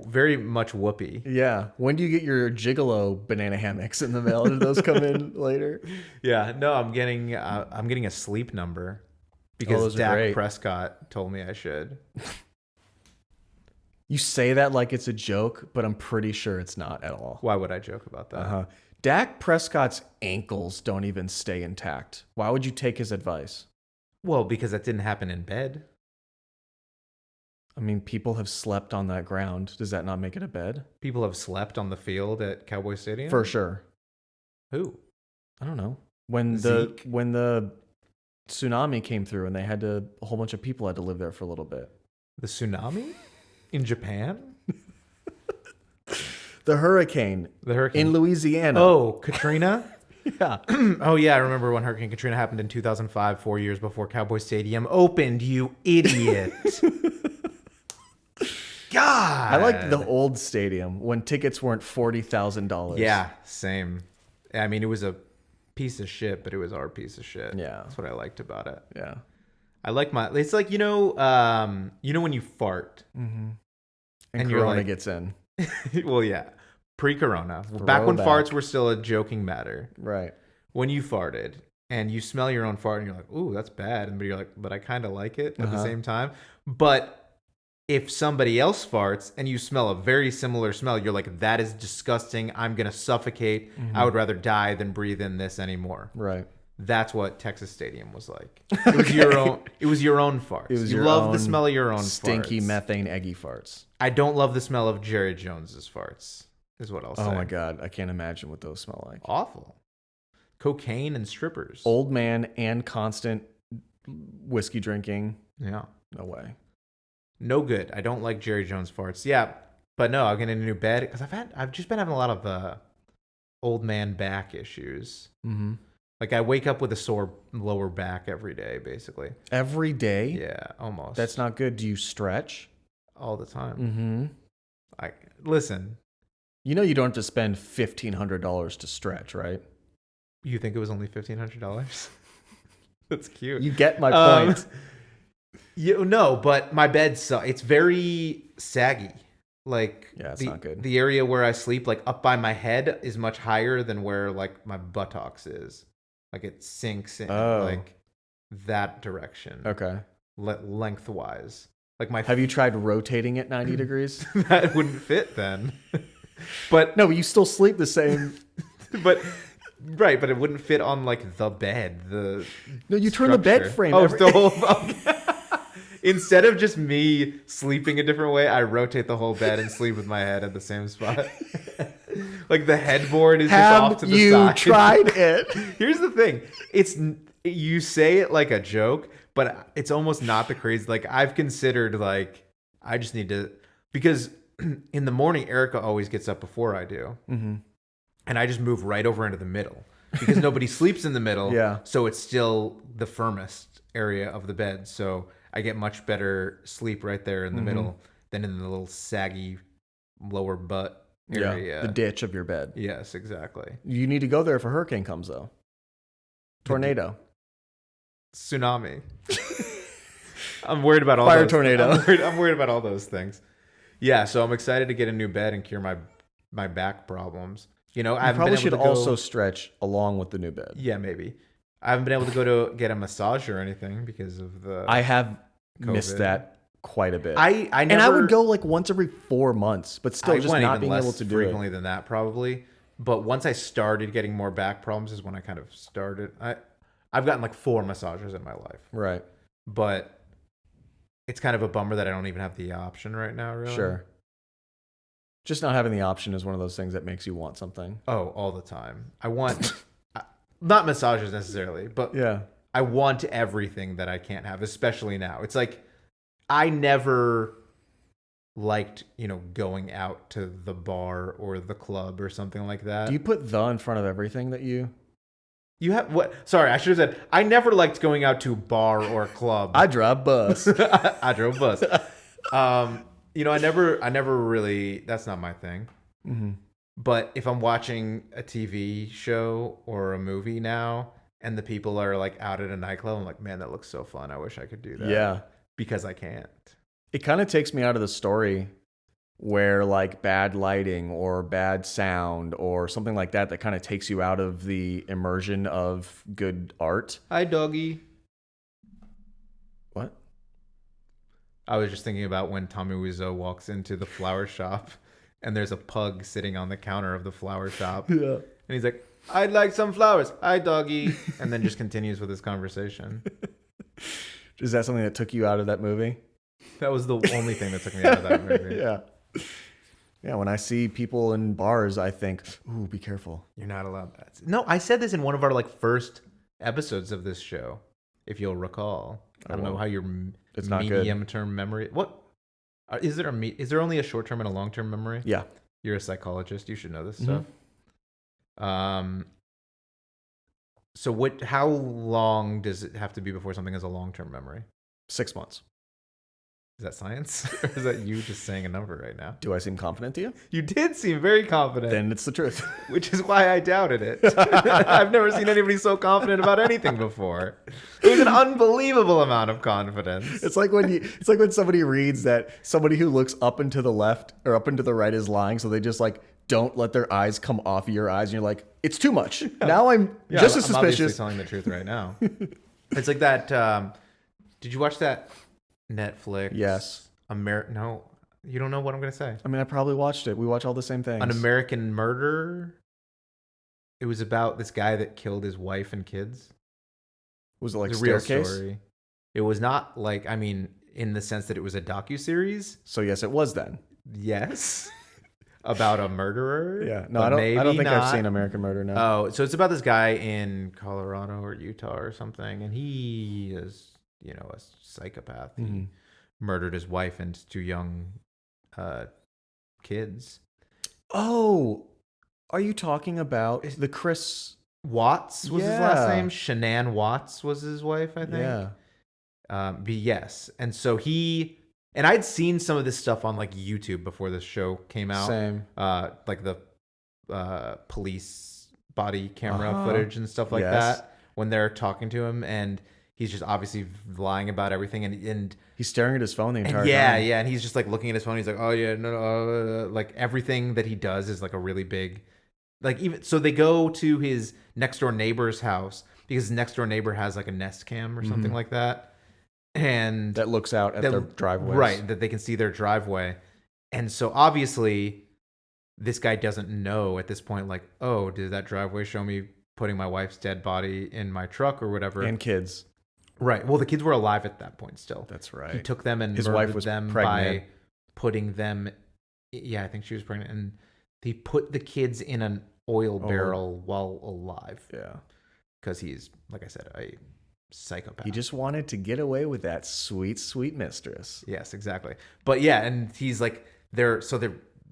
very much whoopee. Yeah. When do you get your Gigolo banana hammocks in the mail? Do those come in later? Yeah, no, I'm getting a sleep number because Dak Prescott told me I should. You say that like it's a joke, but I'm pretty sure it's not at all. Why would I joke about that? Uh-huh. Dak Prescott's ankles don't even stay intact. Why would you take his advice? Well, because that didn't happen in bed. I mean, people have slept on that ground. Does that not make it a bed? People have slept on the field at Cowboy Stadium? For sure. Who? I don't know. When the tsunami came through and a whole bunch of people had to live there for a little bit. The tsunami? In Japan? The hurricane in Louisiana. Oh, Katrina? Yeah. Oh, yeah. I remember when Hurricane Katrina happened in 2005, 4 years before Cowboy Stadium opened, you idiot. God. I liked the old stadium when tickets weren't $40,000. Yeah, same. I mean, it was a piece of shit, but it was our piece of shit. Yeah. That's what I liked about it. Yeah. I like it's like, when you fart. Mm-hmm. And Corona gets in. Well, yeah. Pre-corona. Back when farts were still a joking matter. Right. When you farted and you smell your own fart and you're like, ooh, that's bad. But you're like, but I kind of like it at the same time. But if somebody else farts and you smell a very similar smell, you're like, that is disgusting. I'm going to suffocate. Mm-hmm. I would rather die than breathe in this anymore. Right. That's what Texas Stadium was like. It was your own. It was your own farts. You love the smell of your own stinky, farts. methane, eggy farts. I don't love the smell of Jerry Jones's farts. Is what I'll say. Oh my god, I can't imagine what those smell like. Awful. Cocaine and strippers. Old man and constant whiskey drinking. Yeah. No way. No good. I don't like Jerry Jones farts. Yeah, but no, I'll get a new bed because I've just been having a lot of old man back issues. Mm-hmm. Like I wake up with a sore lower back every day, basically. Every day? Yeah, almost. That's not good. Do you stretch? All the time. Mm-hmm. Listen. You know you don't have to spend $1,500 to stretch, right? You think it was only $1,500? That's cute. You get my point. No, but my bed it's very saggy. Like it's not good. The area where I sleep, like up by my head, is much higher than where like my buttocks is. Like it sinks in like that direction. Okay. Lengthwise. Like my Have you tried rotating it 90 degrees? that wouldn't fit then. But No, but you still sleep the same. but right, but it wouldn't fit on like the bed. The No, you turn the bed structure. frame. Oh, the whole. Instead of just me sleeping a different way, I rotate the whole bed and sleep with my head at the same spot. Like the headboard is just off to the you side. tried it? Here's the thing: you say it like a joke, but it's almost not the crazy. Like I've considered, like I just need to, because in the morning Erica always gets up before I do, and I just move right over into the middle because nobody sleeps in the middle. Yeah. So it's still the firmest area of the bed. So I get much better sleep right there in the middle than in the little saggy lower butt area. Yeah, the ditch of your bed. Yes, exactly. You need to go there if a hurricane comes, though. Tornado. Tsunami. I'm worried about all Fire those, tornado. I'm worried about all those things. Yeah, so I'm excited to get a new bed and cure my back problems. You know, I You probably should also stretch along with the new bed. Yeah, maybe. I haven't been able to go to get a massage or anything because of the. I have missed COVID. that quite a bit. I never, and I would go like once every 4 months, but still I just went not even being less able to do frequently it. than that probably. But once I started getting more back problems is when I kind of started. I've gotten like 4 massages in my life, Right. but it's kind of a bummer that I don't even have the option right now. Really. Sure. Just not having the option is one of those things that makes you want something. Oh, all the time. I want not massages necessarily, but Yeah. I want everything that I can't have, especially now. It's like I never liked, going out to the bar or the club or something like that. Do you put the in front of everything that you... You have what? Sorry, I should have said I never liked going out to bar or club. I drive bus. I drove bus. I never really. That's not my thing. Mm-hmm. But if I'm watching a TV show or a movie now, and the people are like out at a nightclub, I'm like, man, that looks so fun. I wish I could do that. Yeah. Because I can't. It kind of takes me out of the story where like bad lighting or bad sound or something like that kind of takes you out of the immersion of good art. Hi, doggy. What? I was just thinking about when Tommy Wiseau walks into the flower shop and there's a pug sitting on the counter of the flower shop. Yeah. And he's like, I'd like some flowers. Hi, doggy. And then just continues with his conversation. Is that something that took you out of that movie? That was the only thing that took me out of that movie. Yeah. Yeah, when I see people in bars, I think, ooh, be careful. You're not allowed that. No, I said this in one of our first episodes of this show, if you'll recall. I don't know how your It's not good. medium-term memory... What? Is there only a short-term and a long-term memory? Yeah. You're a psychologist. You should know this Mhm. stuff. So how long does it have to be before something has a long-term memory? 6 months. Is that science? Or is that you just saying a number right now? Do I seem confident to you? You did seem very confident. Then it's the truth. Which is why I doubted it. I've never seen anybody so confident about anything before. It was an unbelievable amount of confidence. It's like when somebody reads that somebody who looks up and to the left or up and to the right is lying, so they just like don't let their eyes come off of your eyes, and you're like, it's too much. Now I'm just as I'm obviously suspicious. telling the truth right now. It's like that. Did you watch that Netflix? Yes. No, you don't know what I'm going to say. I mean, I probably watched it. We watch all the same things. An American Murder. It was about this guy that killed his wife and kids. Was it like It was a real Staircase? story. It was not like, I mean, in the sense that it was a docuseries. So yes, it was then. Yes. About a murderer. Yeah. No, but I don't think I've not. seen American Murder now. Oh, so it's about this guy in Colorado or Utah or something, and he is, a psychopath. Mm-hmm. He murdered his wife and 2 young kids. Oh, are you talking about the Chris Watts was his last Yeah. name. Shanann Watts was his wife, I think. Yeah. But yes, and so and I'd seen some of this stuff on YouTube before this show came out. Same. Like the police body camera Uh-huh. footage and stuff like Yes. that when they're talking to him, and he's just obviously lying about everything, and He's staring at his phone the entire yeah, time. and he's just looking at his phone. He's like, oh yeah, no, like everything that he does is a really big, even so they go to his next door neighbor's house because his next door neighbor has a Nest Cam or something like that. and That looks out at their driveways. Right, that they can see their driveway. And so obviously this guy doesn't know at this point, like, oh, did that driveway show me putting my wife's dead body in my truck or whatever? And kids. Right. Well, the kids were alive at that point still. That's right. He took them and his murdered wife was them pregnant. by putting them. Yeah, I think she was pregnant, and he put the kids in an oil barrel while alive. Yeah. Because he's, like I said, a psychopath. He just wanted to get away with that sweet, sweet mistress. Yes, exactly. But yeah, and he's like, their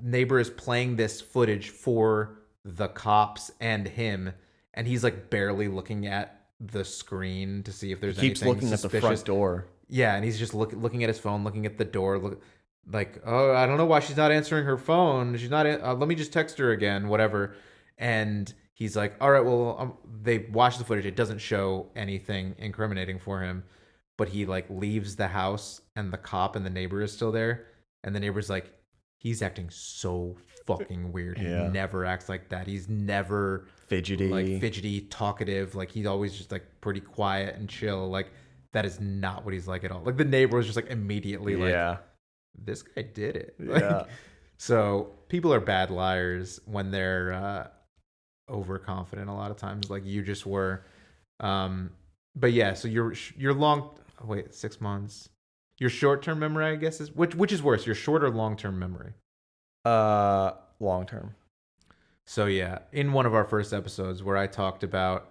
neighbor is playing this footage for the cops and him, and he's like barely looking at the screen to see if there's He keeps anything looking suspicious. at the front door. Yeah, and he's just looking at his phone, looking at the door, like, oh, I don't know why she's not answering her phone. She's not. Let me just text her again, whatever. And he's like, all right, well, they watch the footage. It doesn't show anything incriminating for him, but he like leaves the house, and the cop and the neighbor is still there, and the neighbor's like, he's acting so fucking weird. Yeah. He never acts like that. He's never fidgety, talkative. Like he's always just like pretty quiet and chill. Like that is not what he's like at all. Like the neighbor was just like immediately like, this guy did it. Yeah. So people are bad liars when they're overconfident a lot of times, like you just were. But yeah, so your 6 months. Your short-term memory, I guess, is which is worse, your short or long-term memory? Long term. So yeah, in one of our first episodes where I talked about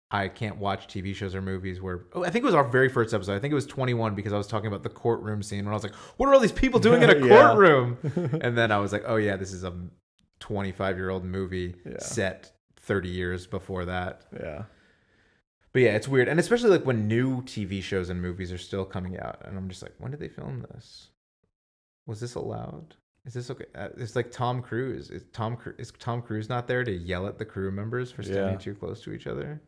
I can't watch TV shows or movies I think it was our very first episode. I think it was 21 because I was talking about the courtroom scene when I was like, what are all these people doing in a courtroom? And then I was like, oh yeah, this is a 25-year-old movie set 30 years before that. Yeah. But yeah, it's weird. And especially like when new TV shows and movies are still coming out. And I'm just like, when did they film this? Was this allowed? Is this okay? It's like Tom Cruise. Is Tom Cruise not there to yell at the crew members for standing too close to each other?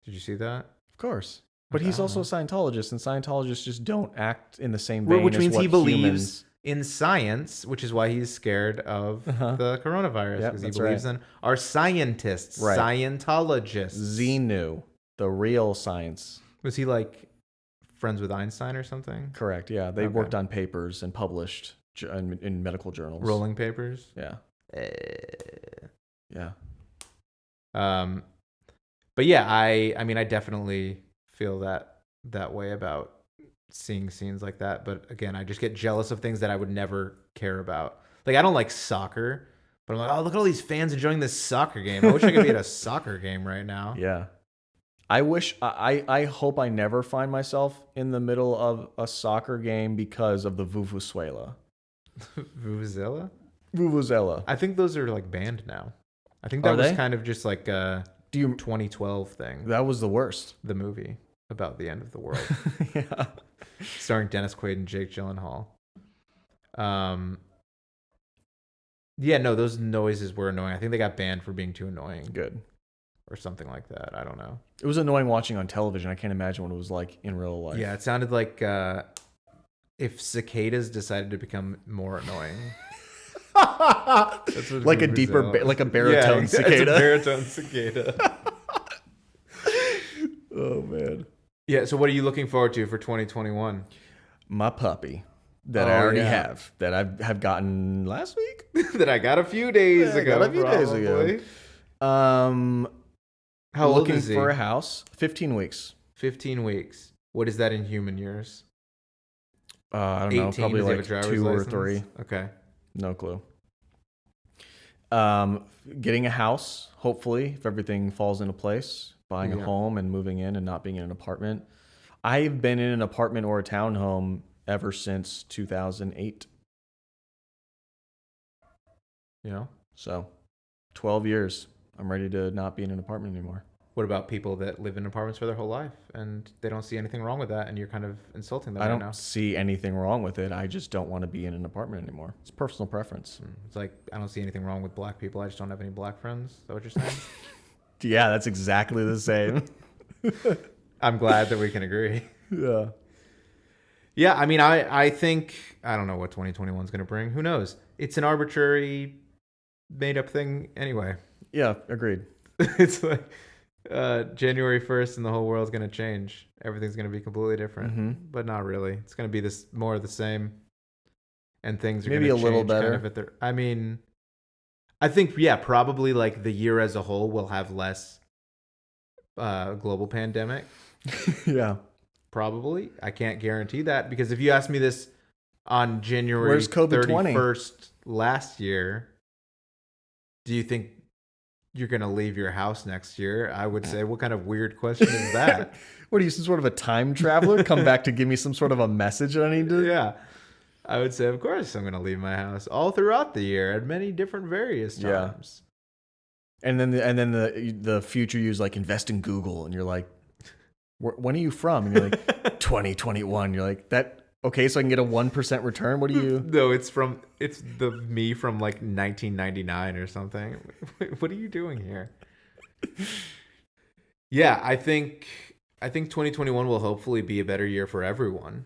Did you see that? Of course. But he's also a Scientologist, and Scientologists just don't act in the same Well, vein which as means what he believes humans... in science, which is why he's scared of the coronavirus, because he believes in our scientists, Scientologists. Xenu, the real science. Was he like friends with Einstein or something? Correct, yeah. They worked on papers and published in medical journals. Rolling papers? Yeah. Yeah. But yeah, I mean, I definitely feel that way about seeing scenes like that. But again, I just get jealous of things that I would never care about. Like, I don't like soccer, but I'm like, oh, look at all these fans enjoying this soccer game. I wish I could be at a soccer game right now. Yeah. I hope I never find myself in the middle of a soccer game because of the Vuvuzela. Vuvuzela? Vuvuzela. I think those are like banned now. I think that was kind of just like a 2012 thing. That was the worst. The movie about the end of the world. Yeah. Starring Dennis Quaid and Jake Gyllenhaal. Yeah, no, those noises were annoying. I think they got banned for being too annoying. Good. Or something like that. I don't know. It was annoying watching on television. I can't imagine what it was like in real life. Yeah, it sounded like if cicadas decided to become more annoying. That's what like a deeper, like a baritone cicada. It's a baritone cicada. Oh man. Yeah. So, what are you looking forward to for 2021? My puppy that I already have, that I have gotten last week, that I got a few days ago. How old looking is he? for a house. 15 weeks. 15 weeks. What is that in human years? I don't know. Probably like 2 or 3. Okay. No clue. Getting a house, hopefully, if everything falls into place. Buying a home and moving in and not being in an apartment. I've been in an apartment or a townhome ever since 2008. Yeah. So, 12 years. I'm ready to not be in an apartment anymore. What about people that live in apartments for their whole life and they don't see anything wrong with that, and you're kind of insulting them right now? I don't see anything wrong with it. I just don't want to be in an apartment anymore. It's personal preference. It's like, I don't see anything wrong with black people. I just don't have any black friends. Is that what you're saying? Yeah, that's exactly the same. I'm glad that we can agree. Yeah. Yeah, I mean, I think, I don't know what 2021 is going to bring. Who knows? It's an arbitrary, made-up thing anyway. Yeah, agreed. It's like, January 1st and the whole world's going to change. Everything's going to be completely different, but not really. It's going to be this more of the same, and things are Maybe going a to little change better. kind of at their, I mean, I think, yeah, probably like the year as a whole will have less global pandemic. Yeah. Probably. I can't guarantee that, because if you asked me this on January Where's COVID 31st last year, do you think you're going to leave your house next year? I would say, what kind of weird question is that? What are you, some sort of a time traveler? Come back to give me some sort of a message that I need to. Yeah. I would say, of course, I'm going to leave my house all throughout the year at many different various Yeah. times. And then the future you's like, invest in Google, and you're like, when are you from? And you're like, 2021. You're like, that okay? So I can get a 1% return. What do you? No, it's the me from like 1999 or something. What are you doing here? Yeah, I think 2021 will hopefully be a better year for everyone.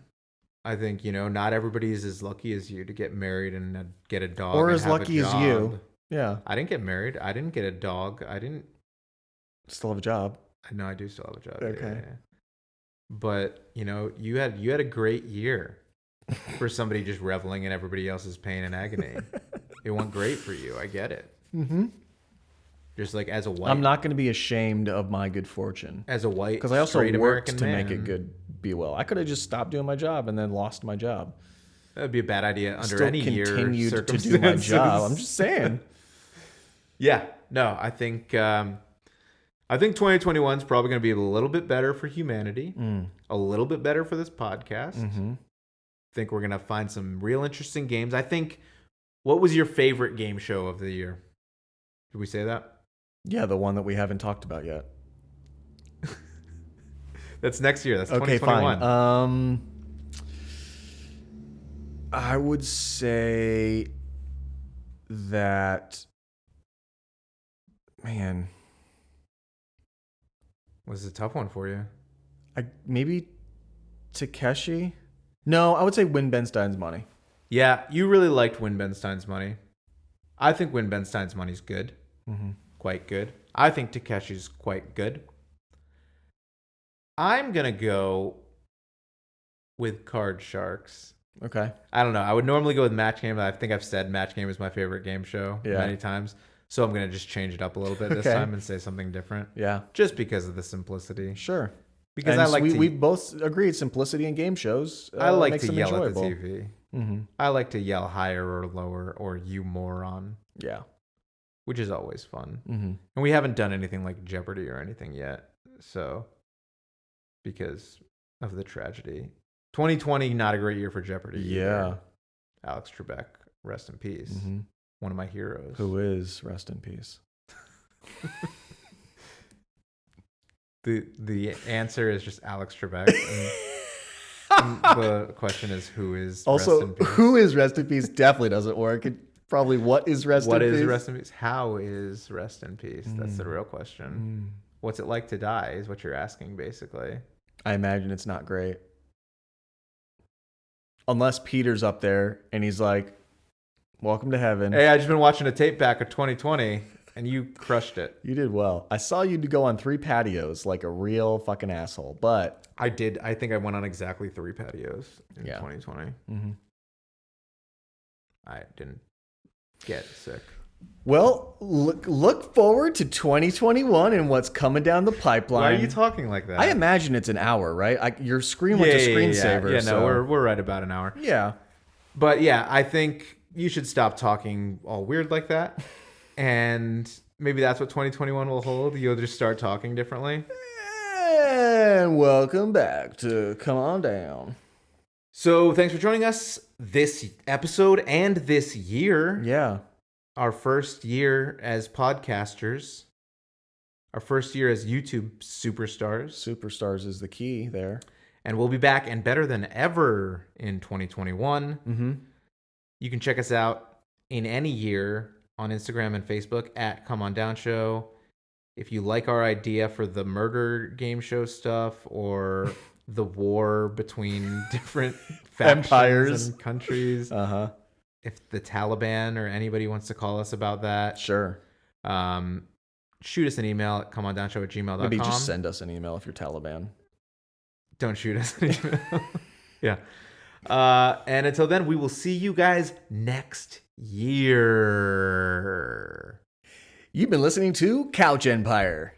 I think, not everybody's as lucky as you to get married and get a dog, Or and as have a lucky as job. you. Yeah. I didn't get married. I didn't get a dog. I didn't. Still have a job. No, I do still have a job. Okay. Yeah. But you had a great year for somebody just reveling in everybody else's pain and agony. It went great for you. I get it. Mm-hmm. Just like as a white, I'm not going to be ashamed of my good fortune, because I also straight worked American to man. make it good, be well. I could have just stopped doing my job and then lost my job. That would be a bad idea under Still any year continued to circumstances. do my job. I'm just saying. Yeah, no, I think 2021 is probably going to be a little bit better for humanity, a little bit better for this podcast. Mm-hmm. I think we're going to find some real interesting games. I think, what was your favorite game show of the year? Did we say that? Yeah, the one that we haven't talked about yet. That's next year. That's Okay, 2021. fine. I would say that, man, Was a tough one for you. maybe Takeshi. No, I would say Win Ben Stein's Money. Yeah, you really liked Win Ben Stein's Money. I think Win Ben Stein's Money's good. Mm-hmm. Quite good. I think Takeshi's quite good. I'm going to go with Card Sharks. Okay. I don't know. I would normally go with Match Game. I think I've said Match Game is my favorite game show Yeah. many times. So I'm going to just change it up a little bit this Okay. time and say something different. Yeah. Just because of the simplicity. Sure. Because And I like we both agreed simplicity in game shows. I like makes to them yell enjoyable. at the TV. Mm-hmm. I like to yell higher or lower or you moron, Yeah. which is always fun. Mm-hmm. And we haven't done anything like Jeopardy or anything yet. So, because of the tragedy. 2020, not a great year for Jeopardy. Yeah. either. Alex Trebek, rest in peace. Mm-hmm. One of my heroes. Who is rest in peace? The answer is just Alex Trebek. And the question is, who is Also, rest in peace? who is rest in peace definitely doesn't work. It probably what is rest What in is peace? rest in peace? How is rest in peace? That's the real question. What's it like to die is what you're asking, basically. I imagine it's not great. Unless Peter's up there and he's like, welcome to heaven. Hey, I've just been watching a tape back of 2020, and you crushed it. You did well. I saw you go on 3 patios like a real fucking asshole, but I did. I think I went on exactly 3 patios in Yeah. 2020. mm-hmm. I didn't get sick. Well, look forward to 2021 and what's coming down the pipeline. Why are you talking like that? I imagine it's an hour, right? Your screen went to screensaver. Yeah, so. no, we're right about an hour. Yeah. But yeah, I think you should stop talking all weird like that. And maybe that's what 2021 will hold. You'll just start talking differently. And welcome back to Come On Down. So thanks for joining us this episode and this year. Yeah. Our first year as podcasters. Our first year as YouTube superstars. Superstars is the key there. And we'll be back and better than ever in 2021. Mm-hmm. You can check us out in any year on Instagram and Facebook at Come On Down Show. If you like our idea for the murder game show stuff or the war between different factions Empires. and countries, Uh-huh. if the Taliban or anybody wants to call us about that, Sure. shoot us an email at comeondownshow@gmail.com. Maybe just send us an email if you're Taliban. Don't shoot us an email. Yeah. And until then, we will see you guys next year. You've been listening to Couch Empire.